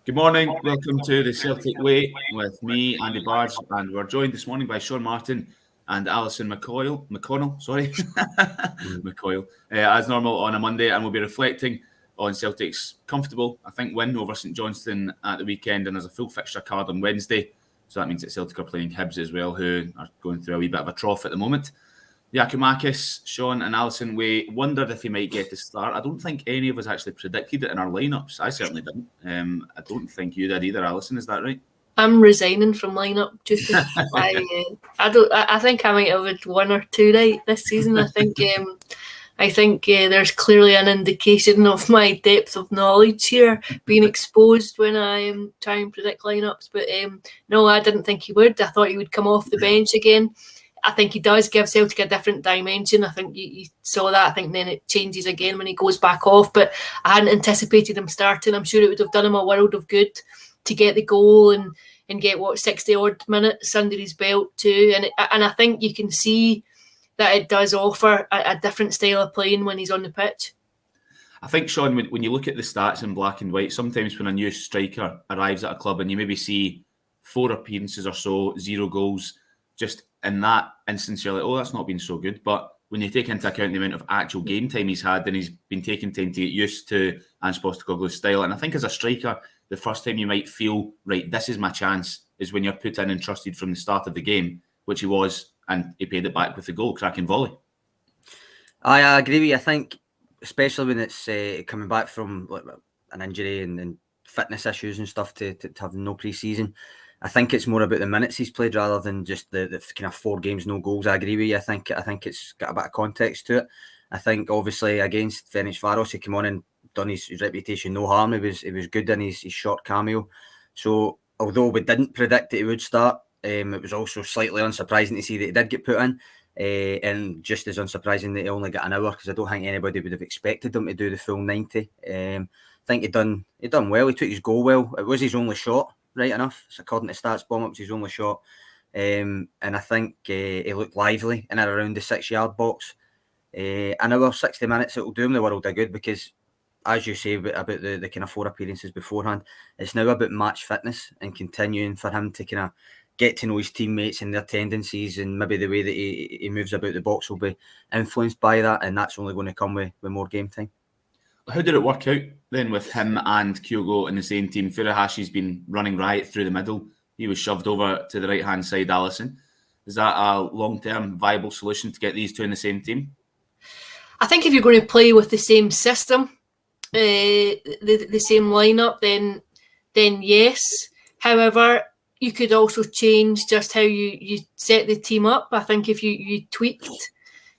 Good morning, welcome to the Celtic Way with me, Andy Bargh, and we're joined this morning by Sean Martin and Alison McConnell, McCoyle, as normal on a Monday, and we'll be reflecting on Celtic's comfortable, win over St Johnstone at the weekend, and there's a full fixture card on Wednesday, so that means that Celtic are playing Hibs as well, who are going through a wee bit of a trough at the moment. Giakoumakis, Sean and Alison, we wondered if he might get to start. I don't think any of us actually predicted it in our lineups. I certainly didn't. I don't think you did either, Alison. Is that right? I'm resigning from lineup duty. I think I might have had one or two right this season. I think there's clearly an indication of my depth of knowledge here being exposed when I try and predict lineups. But no, I didn't think he would. I thought he would come off the bench again. I think he does give Celtic a different dimension. I think you saw that. I think then it changes again when he goes back off. But I hadn't anticipated him starting. I'm sure it would have done him a world of good to get the goal and get 60 odd minutes under his belt too. And I think you can see that it does offer a different style of playing when he's on the pitch. I think, Sean, when you look at the stats in black and white, sometimes when a new striker arrives at a club and you maybe see 4 appearances or so, 0 goals, just in that instance, you're like, oh, that's not been so good. But when you take into account the amount of actual game time he's had, then he's been taking time to get used to Ange Postecoglou's style. And I think as a striker, the first time you might feel, right, this is my chance, is when you're put in and trusted from the start of the game, which he was, and he paid it back with the goal, cracking volley. I agree with you. I think, especially when it's coming back from an injury and fitness issues and stuff to have no pre-season, I think it's more about the minutes he's played rather than just the kind of 4 games, no goals. I agree with you. I think it's got a bit of context to it. I think obviously against Ferencvaros, he came on and done his reputation no harm. He was good in his short cameo. So although we didn't predict that he would start, it was also slightly unsurprising to see that he did get put in. And just as unsurprising that he only got an hour, because I don't think anybody would have expected him to do the full 90. I think he done well. He took his goal well. It was his only shot. Right enough. It's according to Stats Bomb, it was his only shot. And I think he looked lively in and around the 6-yard box. And our 60 minutes, it will do him the world of good because, as you say about the kind of 4 appearances beforehand, it's now about match fitness and continuing for him to kind of get to know his teammates and their tendencies, and maybe the way that he moves about the box will be influenced by that, and that's only going to come with more game time. How did it work out then with him and Kyogo in the same team? Furuhashi's been running riot through the middle. He was shoved over to the right-hand side, Alison. Is that a long-term viable solution to get these two in the same team? I think if you're going to play with the same system, the same lineup, then yes. However, you could also change just how you set the team up. I think if you tweaked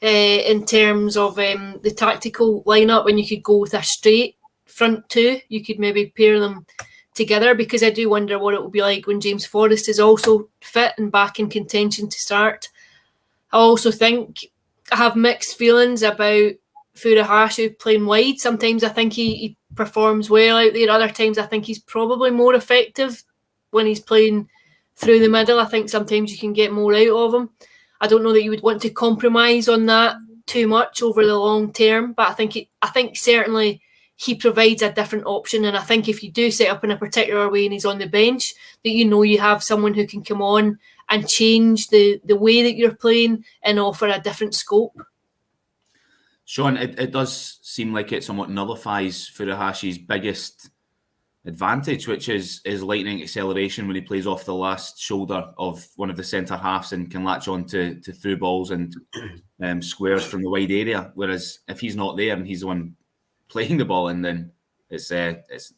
in terms of the tactical lineup, when you could go with a straight front 2, you could maybe pair them together, because I do wonder what it will be like when James Forrest is also fit and back in contention to start. I also think I have mixed feelings about Furuhashi playing wide. Sometimes I think he performs well out there. Other times I think he's probably more effective when he's playing through the middle. I think sometimes you can get more out of him. I don't know that you would want to compromise on that too much over the long term, but I think certainly he provides a different option. And I think if you do set up in a particular way and he's on the bench, that you have someone who can come on and change the way that you're playing and offer a different scope. Sean, it does seem like it somewhat nullifies Furuhashi's biggest advantage, which is lightning acceleration when he plays off the last shoulder of one of the centre halves and can latch on to through balls and squares from the wide area. Whereas if he's not there and he's the one playing the ball in, then it's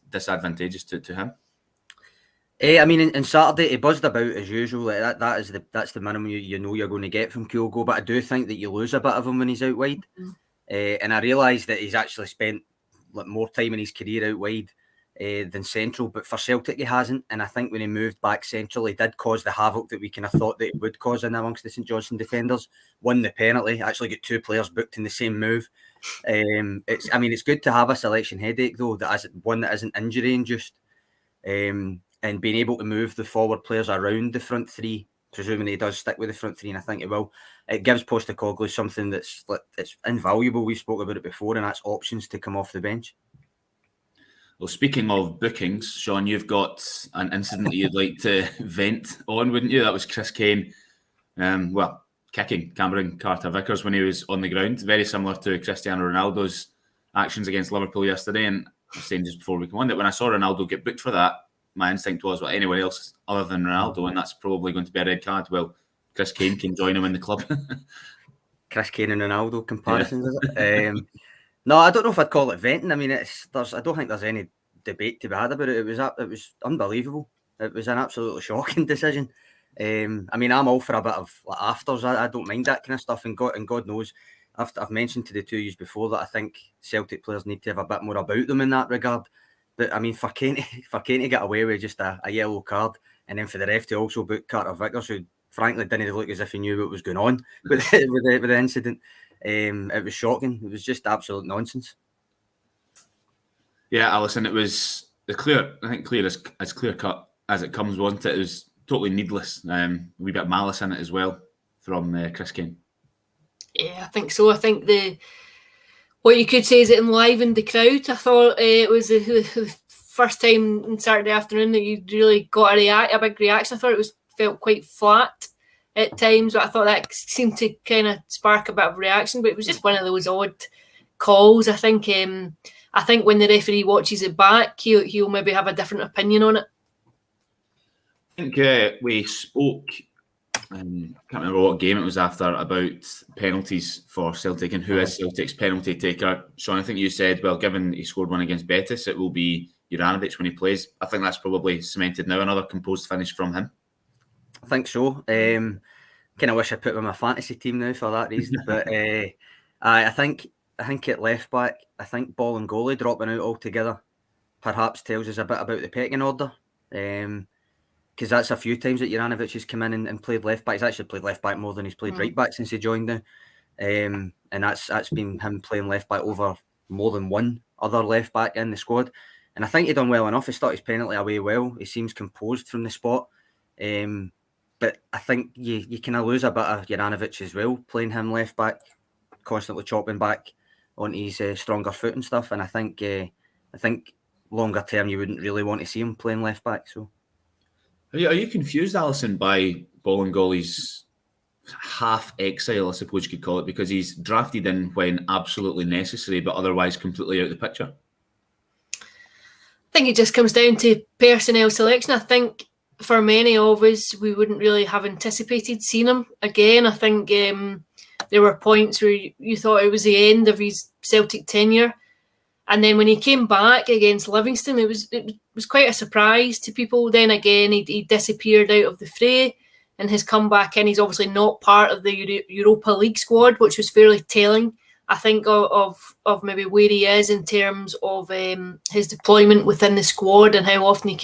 disadvantageous to him. I mean, in Saturday, he buzzed about as usual. Like that's the minimum you know you're going to get from Kyogo. But I do think that you lose a bit of him when he's out wide. And I realise that he's actually spent more time in his career out wide than central, but for Celtic he hasn't, and I think when he moved back central he did cause the havoc that we kind of thought that he would cause in amongst the St Johnstone defenders. Won the penalty, actually got 2 players booked in the same move. It's good to have a selection headache though, that isn't injury induced, and being able to move the forward players around the front 3, presuming he does stick with the front 3, and I think he will. It gives Postecoglou something it's invaluable. We spoke about it before, and that's options to come off the bench. Well, speaking of bookings, Sean, you've got an incident that you'd like to vent on, wouldn't you? That was Chris Kane, kicking Cameron Carter-Vickers when he was on the ground. Very similar to Cristiano Ronaldo's actions against Liverpool yesterday. And I was saying just before we come on that when I saw Ronaldo get booked for that, my instinct was, well, anyone else other than Ronaldo, and that's probably going to be a red card. Well, Chris Kane can join him in the club. Chris Kane and Ronaldo comparisons, is it? No, I don't know if I'd call it venting. I mean, I don't think there's any debate to be had about it. It was unbelievable. It was an absolutely shocking decision. I mean, I'm all for a bit of afters. I don't mind that kind of stuff, and God knows, I've mentioned to the two of you before that I think Celtic players need to have a bit more about them in that regard. But I mean, for Kane to get away with just a yellow card, and then for the ref to also book Carter-Vickers, who frankly didn't look as if he knew what was going on with the incident. It was shocking. It was just absolute nonsense. Yeah, Alison, it was clear as clear cut as it comes, wasn't it? It was totally needless. A wee bit of malice in it as well from Chris Kane. Yeah, I think so. I think what you could say is it enlivened the crowd. I thought it was the first time on Saturday afternoon that you really got a big reaction. I thought it felt quite flat at times, but I thought that seemed to kind of spark a bit of reaction. But it was just one of those odd calls. I think when the referee watches it back, he'll maybe have a different opinion on it. I think we spoke. I can't remember what game it was after, about penalties for Celtic and who is Celtic's penalty taker. Sean, I think you said, well, given he scored one against Betis, it will be Juranovic when he plays. I think that's probably cemented now. Another composed finish from him. I think so. Kind of wish I put him in my fantasy team now for that reason. But I think at left back, I think ball and goalie dropping out altogether perhaps tells us a bit about the pecking order. Because that's a few times that Juranovic has come in and played left back. He's actually played left back more than he's played right back since he joined now. And that's been him playing left back over more than one other left back in the squad. And I think he done well enough. He started his penalty away well. He seems composed from the spot. But I think you kind of lose a bit of Juranovic as well, playing him left back, constantly chopping back on his stronger foot and stuff. And I think longer term you wouldn't really want to see him playing left back. So. Are you confused, Alison, by Bolingoli's half exile, I suppose you could call it, because he's drafted in when absolutely necessary, but otherwise completely out of the picture? I think it just comes down to personnel selection. I think for many of us, we wouldn't really have anticipated seeing him again. I think there were points where you thought it was the end of his Celtic tenure. And then when he came back against Livingston, it was quite a surprise to people. Then again, he disappeared out of the fray and has come back in. He's obviously not part of the Europa League squad, which was fairly telling, I think, of maybe where he is in terms of his deployment within the squad and how often he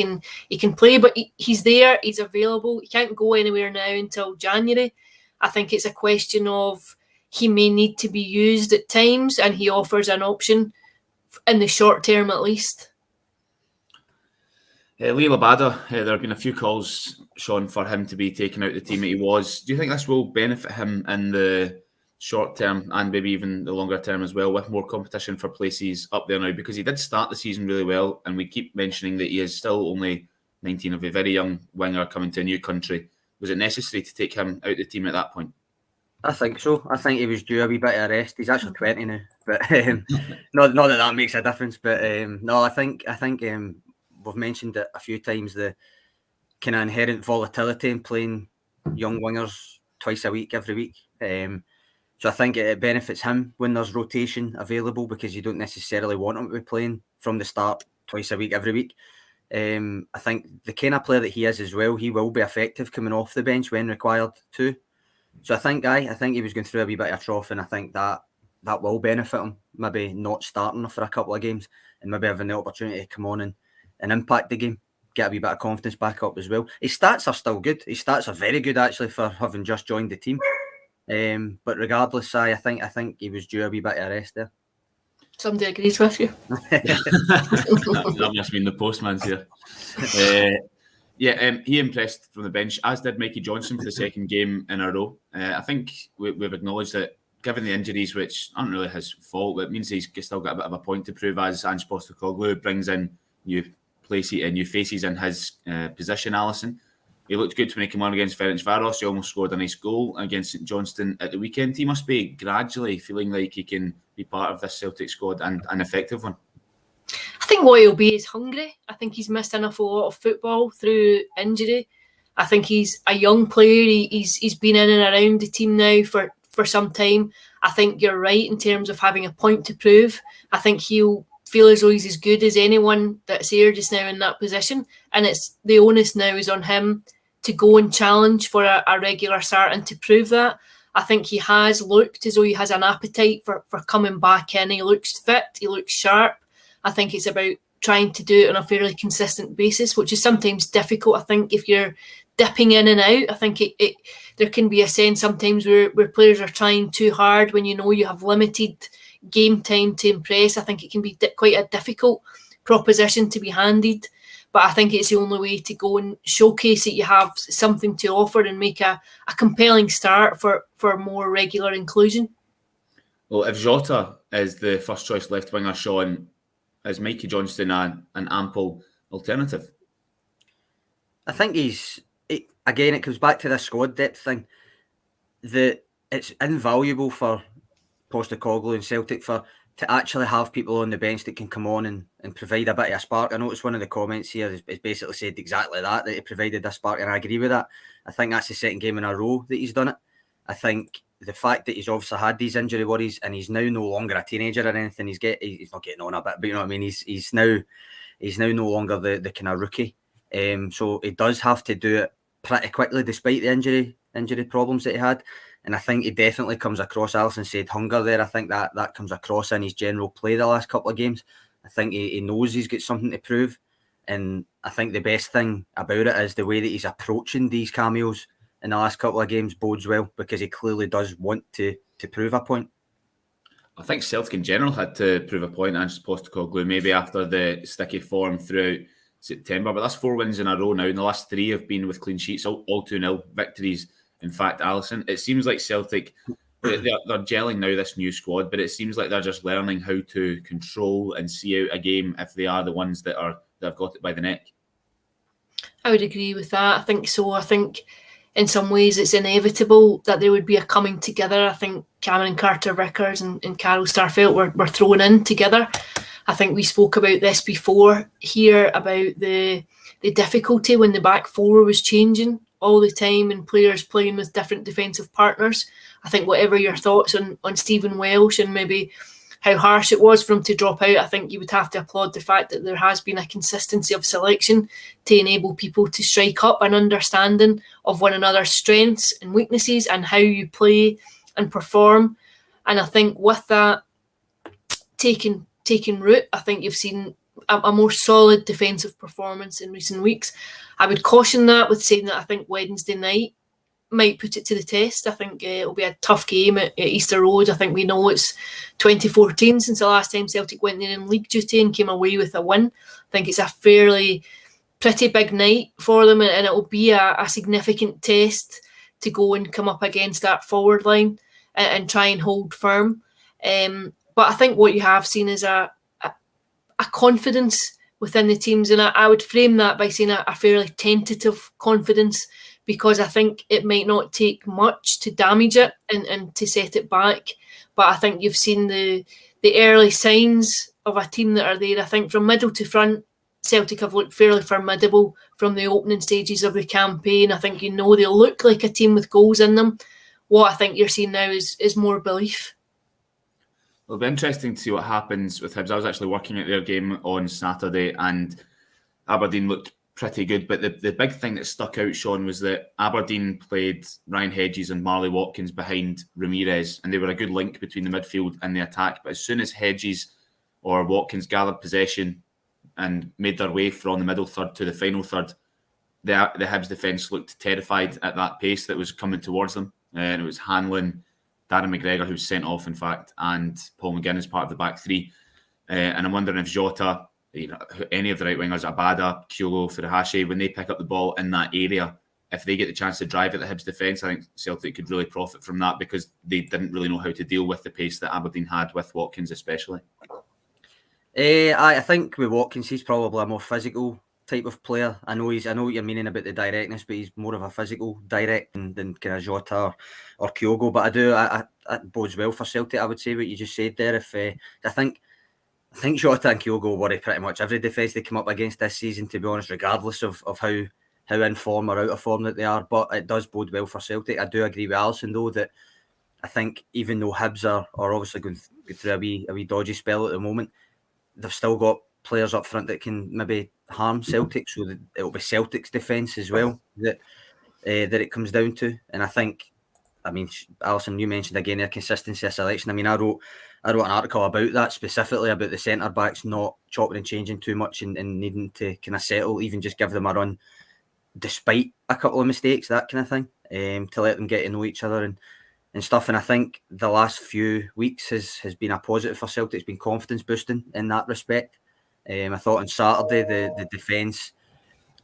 can play. But he's there, he's available. He can't go anywhere now until January. I think it's a question of he may need to be used at times, and he offers an option in the short term at least. Lee Labada, there have been a few calls, Sean, for him to be taken out of the team that he was. Do you think this will benefit him in the short term and maybe even the longer term as well, with more competition for places up there now? Because he did start the season really well, and we keep mentioning that he is still only 19, of a very young winger coming to a new country. Was it necessary to take him out of the team at that point? I think so. I think he was due a wee bit of a rest. He's actually 20 now, but not that makes a difference. But no, I think we've mentioned it a few times, the kind of inherent volatility in playing young wingers twice a week, every week. So I think it benefits him when there's rotation available, because you don't necessarily want him to be playing from the start twice a week, every week. I think the kind of player that he is as well, he will be effective coming off the bench when required too. So I think he was going through a wee bit of a trough, and I think that will benefit him, maybe not starting for a couple of games and maybe having the opportunity to come on and impact the game, get a wee bit of confidence back up as well. His stats are still good. His stats are very good actually for having just joined the team. But regardless, I think he was due a wee bit of a rest there. Somebody agrees with you. that must mean the postman's here. He impressed from the bench, as did Mikey Johnson for the second game in a row. I think we've acknowledged that, given the injuries, which aren't really his fault, but it means he's still got a bit of a point to prove, as Ange Postecoglou brings in new faces in his position, Alison. He looked good when he came on against Ferencvaros. He almost scored a nice goal against St Johnstone at the weekend. He must be gradually feeling like he can be part of this Celtic squad and an effective one. I think what he'll be is hungry. I think he's missed an awful lot of football through injury. I think he's a young player. He's been in and around the team now for some time. I think you're right in terms of having a point to prove. I think he'll feel as though he's as good as anyone that's here just now in that position. And it's the onus now is on him to go and challenge for a regular start and to prove that. I think he has looked as though he has an appetite for coming back in. He looks fit, he looks sharp. I think it's about trying to do it on a fairly consistent basis, which is sometimes difficult. I think if you're dipping in and out, I think there can be a sense sometimes where players are trying too hard when you know you have limited game time to impress. I think it can be quite a difficult proposition to be handed, but I think it's the only way to go and showcase that you have something to offer and make a compelling start for more regular inclusion. Well, if Jota is the first choice left winger, Sean, is Mikey Johnston an ample alternative? I think again, it comes back to the squad depth thing. It's invaluable for Postecoglou and Celtic to actually have people on the bench that can come on and provide a bit of a spark. I noticed one of the comments here is basically said exactly that he provided a spark, and I agree with that. I think that's the second game in a row that he's done it. I think the fact that he's obviously had these injury worries and he's now no longer a teenager or anything, he's not getting on a bit, but you know what I mean, he's now no longer the kind of rookie. So he does have to do it pretty quickly despite the injury problems that he had. And I think he definitely comes across, Alison said, hunger there. I think that comes across in his general play the last couple of games. I think he knows he's got something to prove. And I think the best thing about it is the way that he's approaching these cameos in the last couple of games bodes well, because he clearly does want to prove a point. I think Celtic in general had to prove a point, Ange Postecoglou, maybe after the sticky form throughout September. But that's 4 wins in a row now, and the last 3 have been with clean sheets, all 2-0 victories. In fact, Alison, it seems like Celtic, they're gelling now, this new squad, but it seems like they're just learning how to control and see out a game if they are the ones that have got it by the neck. I would agree with that. I think so. I think in some ways it's inevitable that there would be a coming together. I think Cameron Carter-Vickers and Carol Starfelt were thrown in together. I think we spoke about this before here about the difficulty when the back four was changing all the time and players playing with different defensive partners. I think whatever your thoughts on Stephen Welsh and maybe how harsh it was for him to drop out, I think you would have to applaud the fact that there has been a consistency of selection to enable people to strike up an understanding of one another's strengths and weaknesses and how you play and perform. And I think with that taking root, I think you've seen a more solid defensive performance in recent weeks. I would caution that with saying that I think Wednesday night might put it to the test. I think it'll be a tough game at Easter Road. I think we know it's 2014 since the last time Celtic went in league duty and came away with a win. I think it's a pretty big night for them, and it'll be a significant test to go and come up against that forward line and try and hold firm. But I think what you have seen is a confidence within the teams, and I would frame that by saying a fairly tentative confidence, because I think it might not take much to damage it and to set it back. But I think you've seen the early signs of a team that are there. I think from middle to front, Celtic have looked fairly formidable from the opening stages of the campaign. I think they look like a team with goals in them. What I think you're seeing now is more belief. It'll be interesting to see what happens with Hibs. I was actually working at their game on Saturday and Aberdeen looked pretty good. But the big thing that stuck out, Sean, was that Aberdeen played Ryan Hedges and Marley Watkins behind Ramirez, and they were a good link between the midfield and the attack. But as soon as Hedges or Watkins gathered possession and made their way from the middle third to the final third, the Hibs defence looked terrified at that pace that was coming towards them. And it was Hanlon, Darren McGregor, who was sent off, in fact, and Paul McGinn as part of the back three. And I'm wondering if Jota, any of the right wingers, Abada, Kyogo, Furuhashi, when they pick up the ball in that area, if they get the chance to drive at the Hibs defence, I think Celtic could really profit from that, because they didn't really know how to deal with the pace that Aberdeen had with Watkins especially. I think with Watkins, he's probably a more physical type of player. I know what you're meaning about the directness, but he's more of a physical direct than kind of Jota or Kyogo. But it bodes well for Celtic. I would say what you just said there. If I think Jota and Kyogo worry pretty much every defence they come up against this season, to be honest, regardless of how in form or out of form that they are. But it does bode well for Celtic. I do agree with Alison though that I think even though Hibs are obviously going through a wee dodgy spell at the moment, they've still got players up front that can maybe harm Celtic, so that it'll be Celtic's defence as well that it comes down to. And I think, I mean, Alison, you mentioned again their consistency of selection. I mean, I wrote an article about that, specifically about the centre backs not chopping and changing too much and needing to kind of settle, even just give them a run despite a couple of mistakes, that kind of thing, to let them get to know each other and stuff. And I think the last few weeks has been a positive for Celtic. It's been confidence boosting in that respect. I thought on Saturday the defence,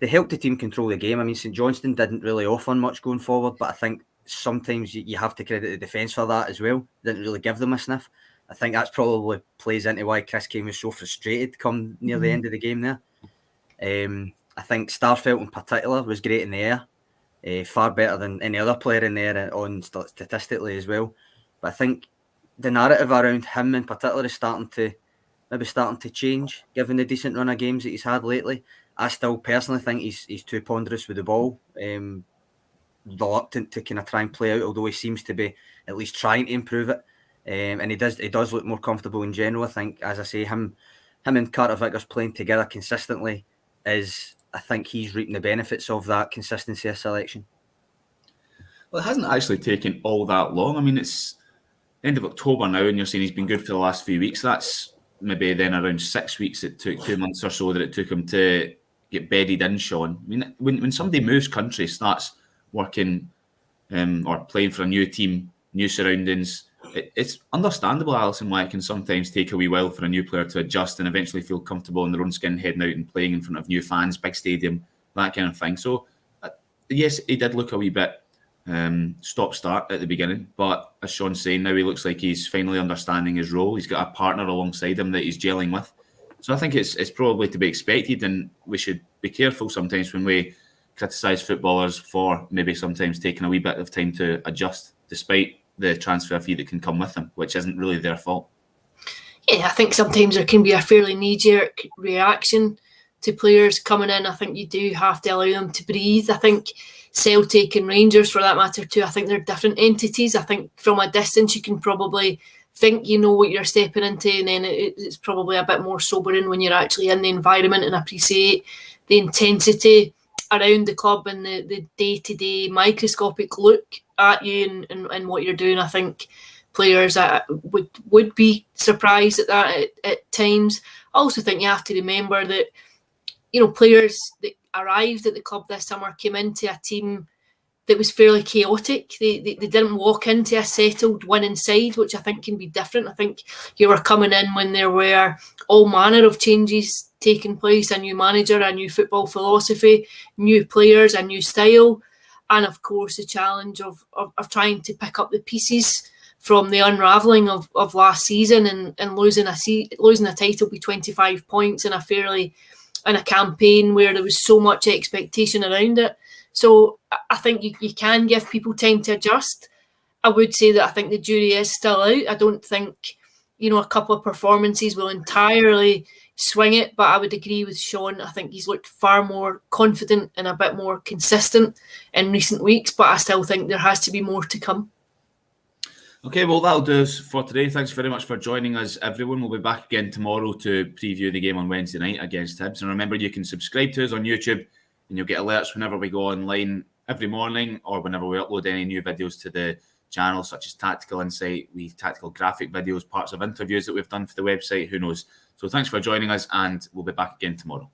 they helped the team control the game. I mean, St Johnstone didn't really offer much going forward, but I think sometimes you have to credit the defence for that as well. Didn't really give them a sniff. I think that's probably plays into why Chris Kane was so frustrated come near the end of the game there. I think Starfelt in particular was great in the air. Far better than any other player in there on statistically as well. But I think the narrative around him in particular is starting to change, given the decent run of games that he's had lately. I still personally think he's too ponderous with the ball, reluctant to kind of try and play out, although he seems to be at least trying to improve it. And he does look more comfortable in general. I think, as I say, him and Carter Vickers playing together consistently I think he's reaping the benefits of that consistency of selection. Well, it hasn't actually taken all that long. I mean, it's end of October now, and you're saying he's been good for the last few weeks. That's maybe then around 6 weeks. It took 2 months or so that it took him to get bedded in, Sean. I mean, when somebody moves country, starts working or playing for a new team, new surroundings, it's understandable, Alison, why it can sometimes take a wee while for a new player to adjust and eventually feel comfortable in their own skin, heading out and playing in front of new fans, big stadium, that kind of thing. So, yes, he did look a wee bit stop-start at the beginning, but as Sean's saying, now he looks like he's finally understanding his role. He's got a partner alongside him that he's gelling with. So I think it's probably to be expected, and we should be careful sometimes when we criticise footballers for maybe sometimes taking a wee bit of time to adjust, despite the transfer fee that can come with them, which isn't really their fault. Yeah, I think sometimes there can be a fairly knee-jerk reaction to players coming in. I think you do have to allow them to breathe. I think Celtic and Rangers, for that matter too, I think they're different entities. I think from a distance you can probably think you know what you're stepping into, and then it's probably a bit more sobering when you're actually in the environment and appreciate the intensity around the club and the day-to-day microscopic look at you and what you're doing. I think players would be surprised at that at times. I also think you have to remember that, you know, players that arrived at the club this summer came into a team that was fairly chaotic. They didn't walk into a settled winning side, which I think can be different. I think you were coming in when there were all manner of changes taking place, a new manager, a new football philosophy, new players, a new style, and of course the challenge of trying to pick up the pieces from the unravelling of last season and losing a title with 25 points in a campaign where there was so much expectation around it. So I think you can give people time to adjust. I would say that I think the jury is still out. I don't think, a couple of performances will entirely swing it, but I would agree with Sean. I think he's looked far more confident and a bit more consistent in recent weeks, but I still think there has to be more to come. Okay, well, that'll do us for today. Thanks very much for joining us, everyone. We'll be back again tomorrow to preview the game on Wednesday night against Hibs. And remember, you can subscribe to us on YouTube and you'll get alerts whenever we go online every morning or whenever we upload any new videos to the channel, such as Tactical Insight, tactical graphic videos, parts of interviews that we've done for the website, who knows. So thanks for joining us, and we'll be back again tomorrow.